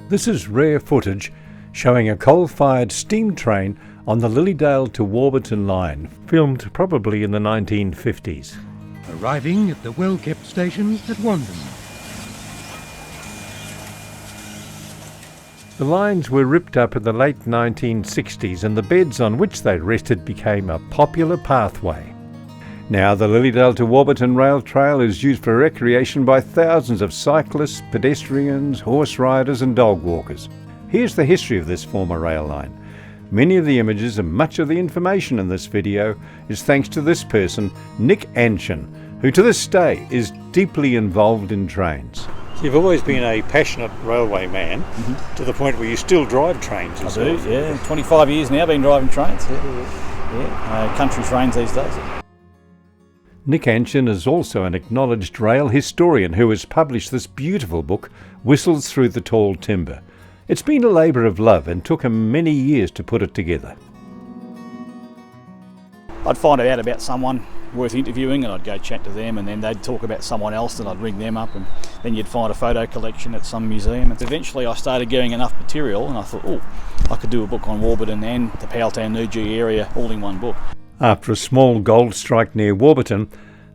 This is rare footage showing a coal-fired steam train on the Lilydale to Warburton line, filmed probably in the 1950s. Arriving at the well-kept station at Wandin. The lines were ripped up in the late 1960s and the beds on which they rested became a popular pathway. Now the Lilydale to Warburton Rail Trail is used for recreation by thousands of cyclists, pedestrians, horse riders and dog walkers. Here's the history of this former rail line. Many of the images and much of the information in this video is thanks to this person, Nick Anshin, who to this day is deeply involved in trains. You've always been a passionate railway man, to the point where you still drive trains. I do, yeah. 25 years now, been driving trains. Country trains these days. Nick Anshin is also an acknowledged rail historian who has published this beautiful book, Whistles Through the Tall Timber. It's been a labour of love and took him many years to put it together. I'd find out about someone worth interviewing and I'd go chat to them, and then they'd talk about someone else and I'd ring them up, and then you'd find a photo collection at some museum. And eventually I started getting enough material and I thought, I could do a book on Warburton and the Powelltown Nujee area all in one book. After a small gold strike near Warburton,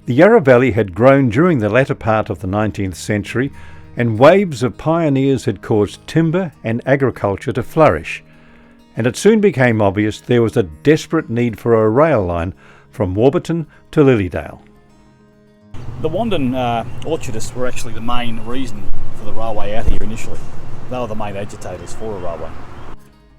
the Yarra Valley had grown during the latter part of the 19th century, and waves of pioneers had caused timber and agriculture to flourish. And it soon became obvious there was a desperate need for a rail line from Warburton to Lilydale. The Wandin orchardists were actually the main reason for the railway out here initially. They were the main agitators for a railway.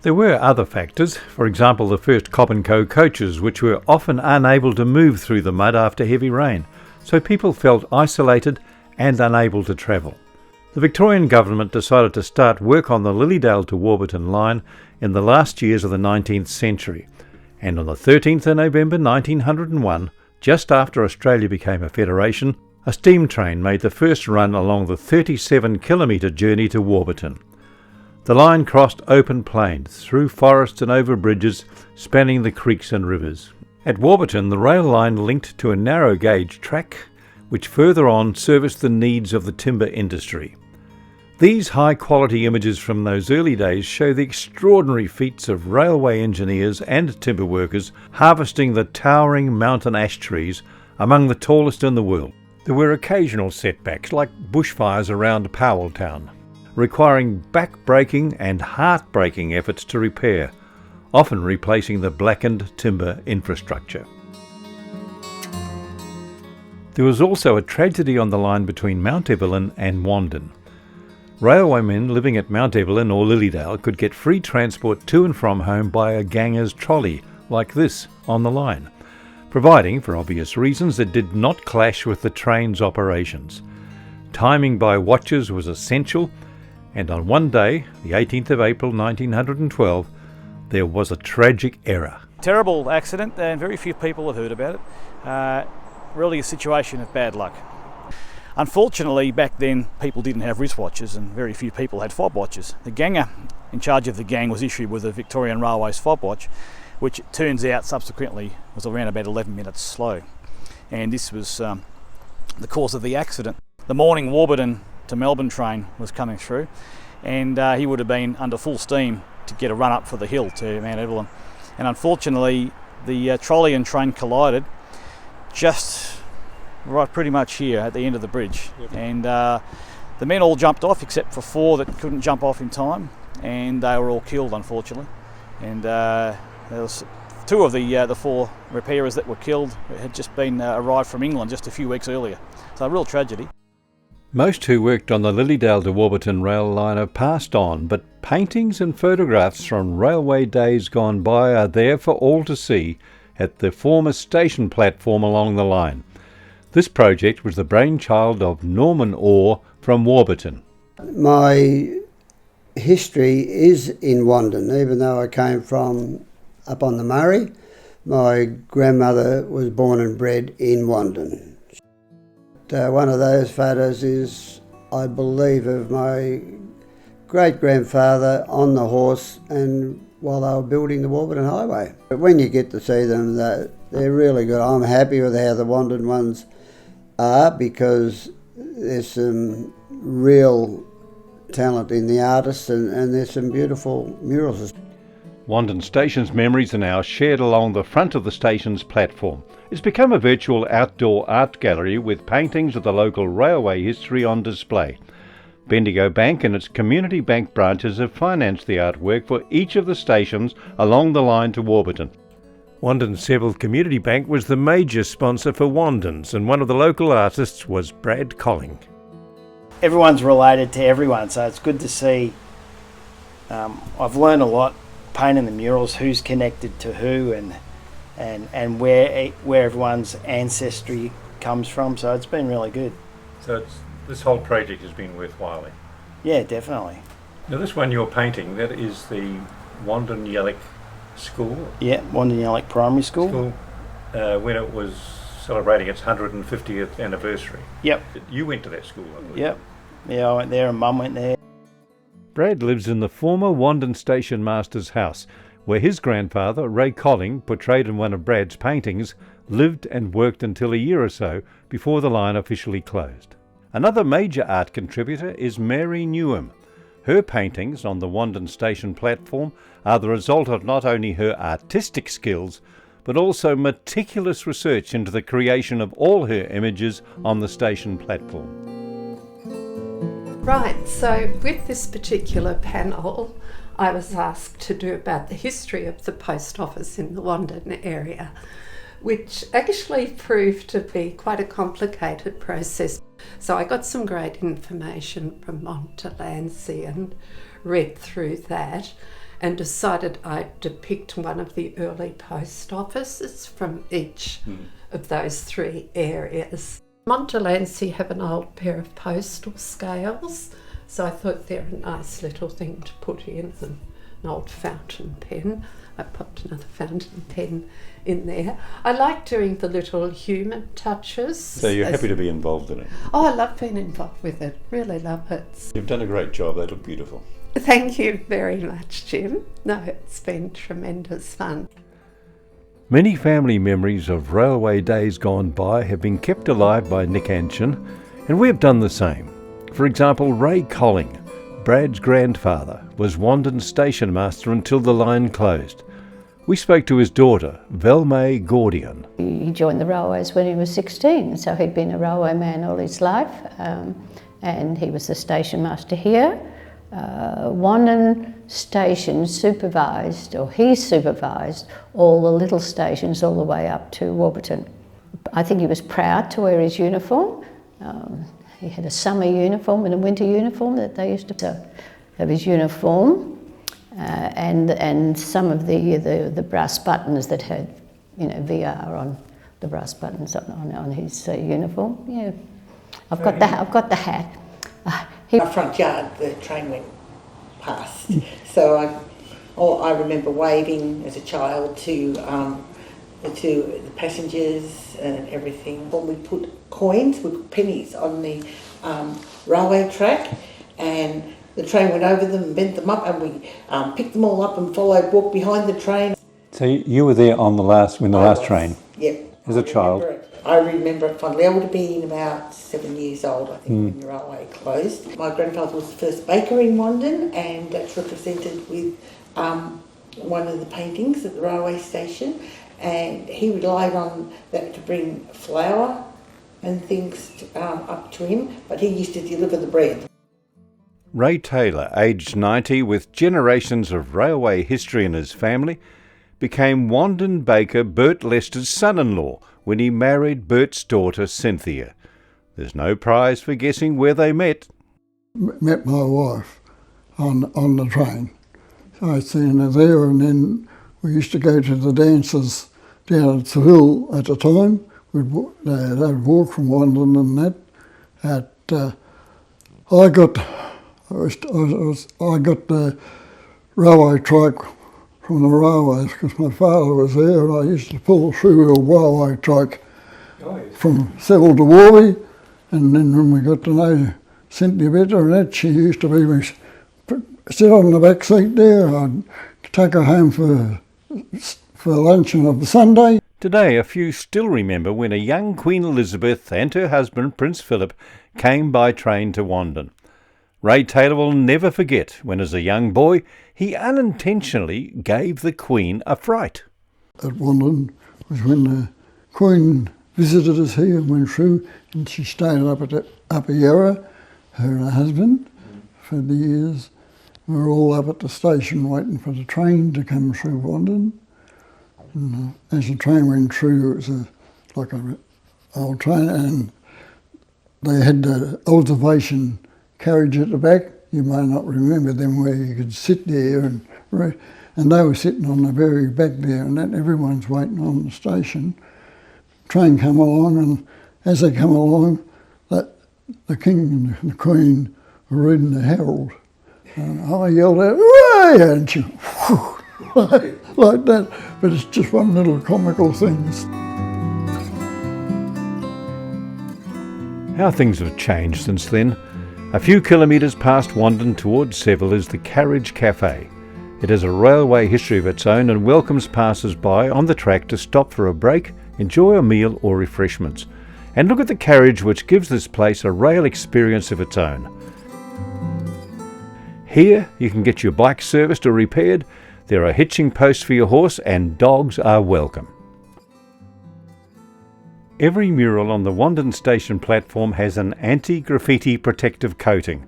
There were other factors, for example the first Cobb & Co coaches, which were often unable to move through the mud after heavy rain, so people felt isolated and unable to travel. The Victorian government decided to start work on the Lilydale to Warburton line in the last years of the 19th century, and on the 13th of November 1901, just after Australia became a federation, a steam train made the first run along the 37-kilometre journey to Warburton. The line crossed open plains, through forests and over bridges, spanning the creeks and rivers. At Warburton, the rail line linked to a narrow gauge track, which further on serviced the needs of the timber industry. These high-quality images from those early days show the extraordinary feats of railway engineers and timber workers harvesting the towering mountain ash trees, among the tallest in the world. There were occasional setbacks, like bushfires around Powelltown, requiring back-breaking and heart-breaking efforts to repair, often replacing the blackened timber infrastructure. There was also a tragedy on the line between Mount Evelyn and Wandin. Railwaymen living at Mount Evelyn or Lilydale could get free transport to and from home by a ganger's trolley, like this, on the line, providing, for obvious reasons, it did not clash with the train's operations. Timing by watches was essential, and on one day, the 18th of April 1912, there was a tragic error. Terrible accident, and very few people have heard about it. Really a situation of bad luck. Unfortunately, back then people didn't have wristwatches and very few people had fob watches. The ganger in charge of the gang was issued with a Victorian Railways fob watch, which it turns out subsequently was around about 11 minutes slow. And this was the cause of the accident. The morning Warburton to Melbourne train was coming through, and he would have been under full steam to get a run up for the hill to Mount Evelyn. And unfortunately, the trolley and train collided just right pretty much here at the end of the bridge. And the men all jumped off except for 4 that couldn't jump off in time, and they were all killed, unfortunately. And there was 2 of the 4 repairers that were killed had just been arrived from England just a few weeks earlier. So a real tragedy. Most who worked on the Lilydale to Warburton rail line have passed on, but paintings and photographs from railway days gone by are there for all to see at the former station platform along the line. This project was the brainchild of Norman Orr from Warburton. My history is in Wandin, even though I came from up on the Murray. My grandmother was born and bred in Wandin. One of those photos is, I believe, of my great-grandfather on the horse and while they were building the Warburton Highway. But when you get to see them, they're really good. I'm happy with how the Wandin ones are, because there's some real talent in the artists, and there's some beautiful murals. Wandin Station's memories are now shared along the front of the station's platform. It's become a virtual outdoor art gallery with paintings of the local railway history on display. Bendigo Bank and its community bank branches have financed the artwork for each of the stations along the line to Warburton. Wandin Seville Community Bank was the major sponsor for Wandins, and one of the local artists was Brad Colling. Everyone's related to everyone, so it's good to see. I've learned a lot painting the murals, who's connected to who, and where everyone's ancestry comes from, so it's been really good. So this whole project has been worthwhile. Yeah, definitely. Now this one you're painting, that is the Wandin Yallock School. Yeah, Wandin Yallock Primary School. When it was celebrating its 150th anniversary. Yep. You went to that school, I believe. Yep. Yeah, I went there and Mum went there. Brad lives in the former Wandin Station master's house, where his grandfather, Ray Colling, portrayed in one of Brad's paintings, lived and worked until a year or so before the line officially closed. Another major art contributor is Mary Newham. Her paintings on the Wandin Station platform are the result of not only her artistic skills, but also meticulous research into the creation of all her images on the station platform. Right, so with this particular panel, I was asked to do about the history of the post office in the Wandin area, which actually proved to be quite a complicated process. So I got some great information from Montelansey and read through that and decided I'd depict one of the early post offices from each of those three areas. Montelansey have an old pair of postal scales, so I thought they're a nice little thing to put in, an old fountain pen. I popped another fountain pen in there. I like doing the little human touches. So you're happy to be involved in it? Oh, I love being involved with it, really love it. You've done a great job, they look beautiful. Thank you very much, Jim. No, it's been tremendous fun. Many family memories of railway days gone by have been kept alive by Nick Anshin, and we have done the same. For example, Ray Colling, Brad's grandfather, was Wandin Station master until the line closed. We spoke to his daughter, Velmay Gordian. He joined the railways when he was 16, so he'd been a railway man all his life, and he was the station master here. Wandin Station supervised, or he supervised, all the little stations all the way up to Warburton. I think he was proud to wear his uniform. He had a summer uniform and a winter uniform that they used to have his uniform, and some of the brass buttons that had, VR on the brass buttons on his uniform. Yeah, I've got the hat. Our front yard, the train went past, so I remember waving as a child to the passengers and everything. When we put coins, we put pennies on the railway track, and the train went over them and bent them up, and we picked them all up and walked behind the train. So you were there on the last train? Yep. As a child? I remember it fondly. I would have been about 7 years old, I think, when the railway closed. My grandfather was the first baker in Wandin, and that's represented with one of the paintings at the railway station, and he relied on that to bring flour and things up to him, but he used to deliver the bread. Ray Taylor, aged 90, with generations of railway history in his family, became Wandin baker Bert Lester's son-in-law when he married Bert's daughter Cynthia. There's no prize for guessing where they met. Met my wife on the train. So I seen her there, and then we used to go to the dances down at Seville at the time. They'd walk from Wandin and that. I got the railway trike from the railways because my father was there, and I used to pull through a railway trike from Seville to Warby, and then when we got to know Cynthia better and that, she used to be sit on the back seat there. I'd take her home for luncheon of the Sunday. Today, a few still remember when a young Queen Elizabeth and her husband, Prince Philip, came by train to Wandin. Ray Taylor will never forget when, as a young boy, he unintentionally gave the Queen a fright. At Wandin was when the Queen visited us here and went through, and she stayed up at the Upper Yarra, her and her husband, for the years. We were all up at the station waiting for the train to come through Wandin. And as the train went through, it was like an old train, and they had the observation carriage at the back. You may not remember them, where you could sit there, and they were sitting on the very back there, and that everyone's waiting on the station. Train come along, and as they come along, the King and the Queen were reading the Herald. And I yelled out, "Hooray!" and she, like that. But it's just one little comical thing. How things have changed since then. A few kilometres past Wandin towards Seville is the Carriage Cafe. It has a railway history of its own and welcomes passers-by on the track to stop for a break, enjoy a meal or refreshments, and look at the carriage, which gives this place a rail experience of its own. Here you can get your bike serviced or repaired, there are hitching posts for your horse, and dogs are welcome. Every mural on the Wandin Station platform has an anti-graffiti protective coating.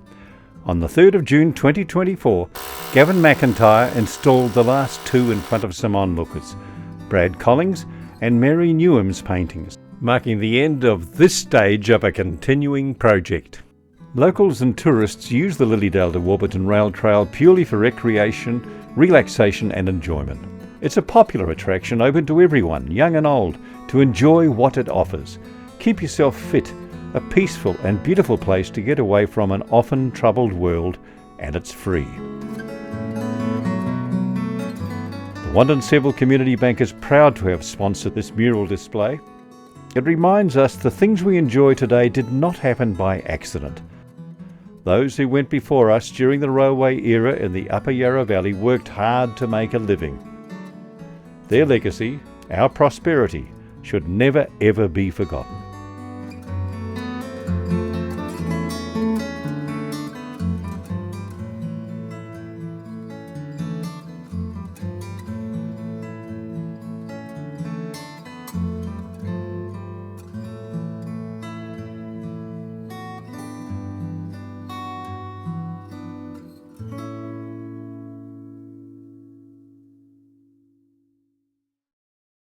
On the 3rd of June 2024, Gavin McIntyre installed the last two in front of some onlookers, Brad Collings and Mary Newham's paintings, marking the end of this stage of a continuing project. Locals and tourists use the Lilydale to Warburton Rail Trail purely for recreation, relaxation and enjoyment. It's a popular attraction open to everyone, young and old, to enjoy what it offers. Keep yourself fit, a peaceful and beautiful place to get away from an often troubled world, and it's free. The Wandin Seville Community Bank is proud to have sponsored this mural display. It reminds us the things we enjoy today did not happen by accident. Those who went before us during the railway era in the Upper Yarra Valley worked hard to make a living. Their legacy, our prosperity, should never ever be forgotten.